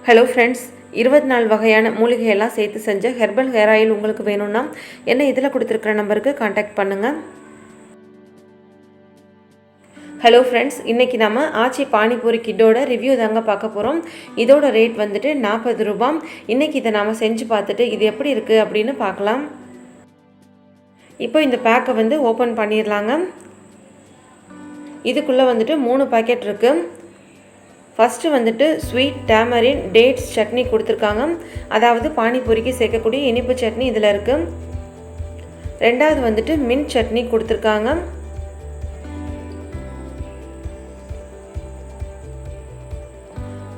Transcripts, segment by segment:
Hello friends, 24 வகையான மூலிகையெல்லாம் சேர்த்து செஞ்ச ஹெர்பல் ஹேர் ஆயில் உங்களுக்கு வேணும்னா என்ன இதில் கொடுத்துருக்குற நம்பருக்கு காண்டாக்ட் பண்ணுங்கள். ஹலோ ஃப்ரெண்ட்ஸ், இன்றைக்கி நம்ம ஆச்சி பானிபூரி கிட்டோட ரிவ்யூ தாங்க பார்க்க போகிறோம். இதோட ரேட் வந்துட்டு 40 ரூபாய். இன்றைக்கி இதை நாம் செஞ்சு பார்த்துட்டு இது எப்படி இருக்குது அப்படின்னு பார்க்கலாம். இப்போ இந்த பேக்கை வந்து ஓப்பன் பண்ணிடலாங்க. இதுக்குள்ளே வந்துட்டு 3 பாக்கெட் இருக்குது. ஃபஸ்ட்டு வந்துட்டு ஸ்வீட் டேமரின் டேட்ஸ் சட்னி கொடுத்துருக்காங்க. அதாவது பானிபூரிக்கு சேர்க்கக்கூடிய இனிப்பு சட்னி இதில் இருக்குது. ரெண்டாவது வந்துட்டு மின்ட் சட்னி கொடுத்துருக்காங்க.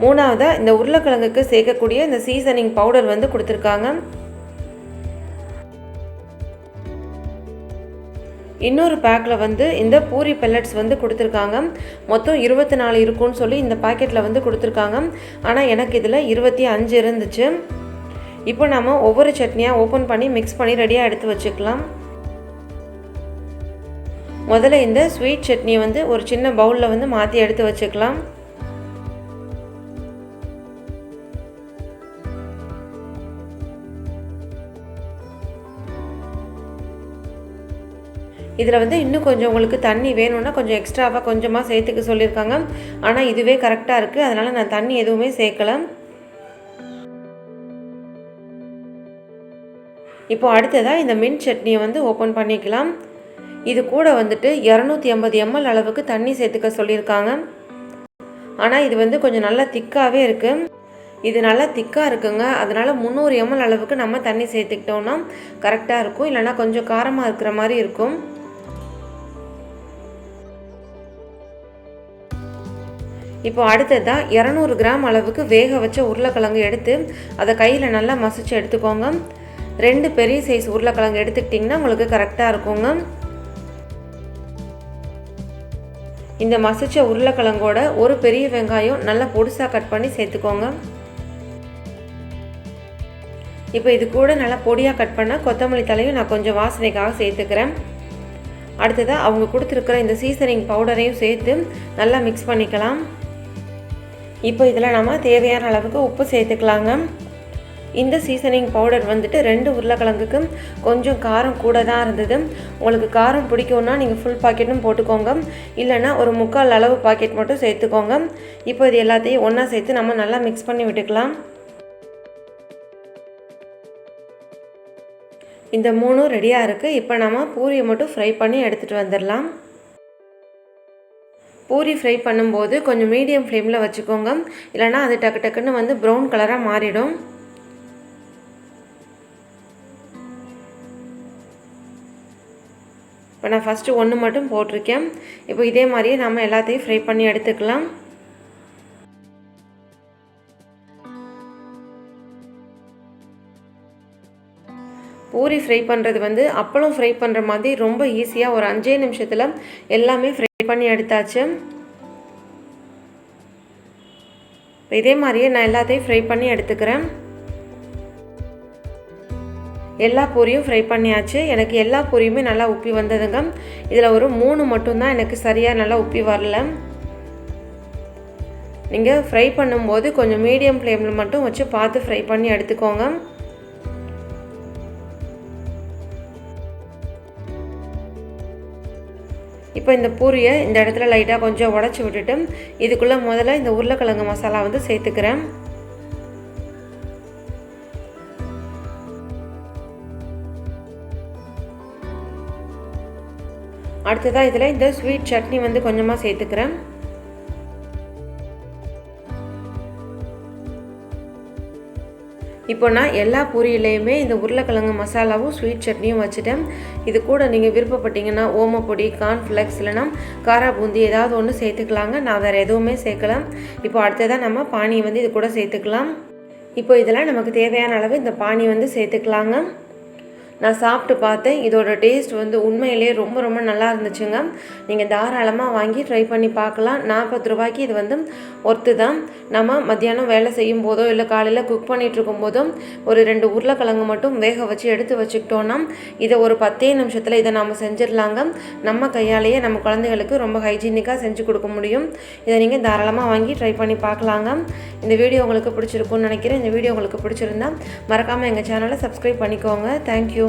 மூணாவதாக இந்த உருளைக்கிழங்குக்கு சேர்க்கக்கூடிய இந்த சீசனிங் பவுடர் வந்து கொடுத்துருக்காங்க. இன்னொரு பேக்கில் வந்து இந்த பூரி பெல்லட்ஸ் வந்து கொடுத்துருக்காங்க. மொத்தம் 24 இருக்குன்னு சொல்லி இந்த பாக்கெட்டில் வந்து கொடுத்துருக்காங்க. ஆனால் எனக்கு இதில் 25 இருந்துச்சு. இப்போ நம்ம ஒவ்வொரு சட்னியாக ஓப்பன் பண்ணி மிக்ஸ் பண்ணி ரெடியாக எடுத்து வச்சுக்கலாம். முதல்ல இந்த ஸ்வீட் சட்னியை வந்து ஒரு சின்ன பவுலில் வந்து மாற்றி எடுத்து வச்சுக்கலாம். இதில் வந்து இன்னும் கொஞ்சம் உங்களுக்கு தண்ணி வேணும்னா கொஞ்சம் எக்ஸ்ட்ராவாக கொஞ்சமாக சேர்த்துக்க சொல்லியிருக்காங்க. ஆனால் இதுவே கரெக்டாக இருக்குது, அதனால் நான் தண்ணி எதுவுமே சேர்க்கலை. இப்போ அடுத்ததாக இந்த மின்ட் சட்னியை வந்து ஓப்பன் பண்ணிக்கலாம். இது கூட வந்துட்டு 250 ml அளவுக்கு தண்ணி சேர்த்துக்க சொல்லியிருக்காங்க. ஆனால் இது வந்து கொஞ்சம் நல்லா திக்காகவே இருக்குது. இது நல்லா திக்காக இருக்குங்க. அதனால் 300 ml அளவுக்கு நம்ம தண்ணி சேர்த்துக்கிட்டோம்னா கரெக்டாக இருக்கும். இல்லைனா கொஞ்சம் காரமாக இருக்கிற மாதிரி இருக்கும். இப்போ அடுத்ததாக 200 கிராம் அளவுக்கு வேக வச்ச உருளைக்கிழங்கு எடுத்து அதை கையில் நல்லா மசிச்சு எடுத்துக்கோங்க. 2 பெரிய சைஸ் உருளைக்கிழங்கு எடுத்துக்கிட்டிங்கன்னா உங்களுக்கு கரெக்டாக இருக்குங்க. இந்த மசிச்ச உருளைக்கிழங்கோட ஒரு பெரிய வெங்காயம் நல்லா பொடிசாக கட் பண்ணி சேர்த்துக்கோங்க. இப்போ இது கூட நல்லா பொடியாக கட் பண்ண கொத்தமல்லி தலையும் நான் கொஞ்சம் வாசனைக்காக சேர்த்துக்கிறேன். அடுத்ததாக அவங்க கொடுத்துருக்கிற இந்த சீசனிங் பவுடரையும் சேர்த்து நல்லா மிக்ஸ் பண்ணிக்கலாம். இப்போ இதில் நம்ம தேவையான அளவுக்கு உப்பு சேர்த்துக்கலாங்க. இந்த சீசனிங் பவுடர் வந்துட்டு 2 உருளைக்கிழங்குக்கு கொஞ்சம் காரம் கூட தான் இருந்தது. உங்களுக்கு காரம் பிடிக்கும்னா நீங்கள் ஃபுல் பாக்கெட்டும் போட்டுக்கோங்க, இல்லைனா ஒரு 3/4 அளவு பாக்கெட் மட்டும் சேர்த்துக்கோங்க. இப்போ இது எல்லாத்தையும் ஒன்றா சேர்த்து நம்ம நல்லா மிக்ஸ் பண்ணி விட்டுக்கலாம். இந்த 3 ரெடியாக இருக்குது. இப்போ நம்ம பூரியை மட்டும் ஃப்ரை பண்ணி எடுத்துகிட்டு வந்துடலாம். பூரி ஃப்ரை பண்ணும்போது கொஞ்சம் மீடியம் ஃப்ளேமில் வச்சுக்கோங்க, இல்லைனா அது டக்கு டக்குன்னு வந்து ப்ரௌன் கலராக மாறிடும். இப்போ நான் ஃபஸ்ட்டு 1 மட்டும் போட்டிருக்கேன். இப்போ இதே மாதிரியே நம்ம எல்லாத்தையும் ஃப்ரை பண்ணி எடுத்துக்கலாம். பூரி ஃப்ரை பண்ணுறது வந்து அப்பளம் ஃப்ரை பண்ணுற மாதிரி ரொம்ப ஈஸியாக ஒரு 5 நிமிஷத்தில் எல்லாமே ஃப்ரை பண்ணி எடுத்தாச்சு. இதே மாதிரியே நான் எல்லாத்தையும் ஃப்ரை பண்ணி எடுத்துக்கிறேன். எல்லா பூரியும் ஃப்ரை பண்ணியாச்சு. எனக்கு எல்லா பூரியுமே நல்லா உப்பி வந்ததுங்க. இதில் ஒரு 3 மட்டும்தான் எனக்கு சரியாக நல்லா உப்பி வரல. நீங்கள் ஃப்ரை பண்ணும்போது கொஞ்சம் மீடியம் ஃப்ளேமில் மட்டும் வச்சு பார்த்து ஃப்ரை பண்ணி எடுத்துக்கோங்க. இப்போ இந்த பூரியை இந்த இடத்துல லைட்டாக கொஞ்சம் உடச்சி விட்டுட்டு இதுக்குள்ளே முதல்ல இந்த உருளைக்கிழங்கு மசாலா வந்து சேர்த்துக்கிறேன். அடுத்ததாக இதில் இந்த ஸ்வீட் சட்னி வந்து கொஞ்சமாக சேர்த்துக்கிறேன். இப்போ நான் எல்லா பூரியிலையுமே இந்த உருளைக்கிழங்கு மசாலாவும் ஸ்வீட் சட்னியும் வச்சுட்டேன். இது கூட நீங்கள் விருப்பப்பட்டீங்கன்னா ஓமப்பொடி, கார்ன்ஃப்ளெக்ஸ் இல்லைனா காரா பூந்தி ஏதாவது ஒன்று சேர்த்துக்கலாங்க. நான் வேறு எதுவுமே சேர்க்கலாம். இப்போ அடுத்ததாக நம்ம பானியை வந்து இது கூட சேர்த்துக்கலாம். இப்போ இதெல்லாம் நமக்கு தேவையான அளவு இந்த பானி வந்து சேர்த்துக்கலாங்க. நான் சாப்பிட்டு பார்த்தேன். இதோட டேஸ்ட் வந்து உண்மையிலேயே ரொம்ப ரொம்ப நல்லா இருந்துச்சுங்க. நீங்கள் தாராளமாக வாங்கி ட்ரை பண்ணி பார்க்கலாம். 40 ரூபாய்க்கு இது வந்து ஒர்த்து தான். நம்ம மத்தியானம் வேலை செய்யும் போதோ இல்லை காலையில் குக் பண்ணிகிட்டு இருக்கும் போதும் ஒரு 2 உருளைக்கிழங்கு மட்டும் வேக வச்சு எடுத்து வச்சுக்கிட்டோன்னா இதை ஒரு 10 நிமிஷத்தில் இதை நம்ம செஞ்சிடலாங்க. நம்ம கையாலேயே நம்ம குழந்தைகளுக்கு ரொம்ப ஹைஜீனிக்காக செஞ்சு கொடுக்க முடியும். இதை நீங்கள் தாராளமாக வாங்கி ட்ரை பண்ணி பார்க்கலாங்க. இந்த வீடியோ உங்களுக்கு பிடிச்சிருக்கும்னு நினைக்கிறேன். இந்த வீடியோ உங்களுக்கு பிடிச்சிருந்தா மறக்காமல் எங்கள் சேனலை சப்ஸ்கிரைப் பண்ணிக்கோங்க. தேங்க்யூ.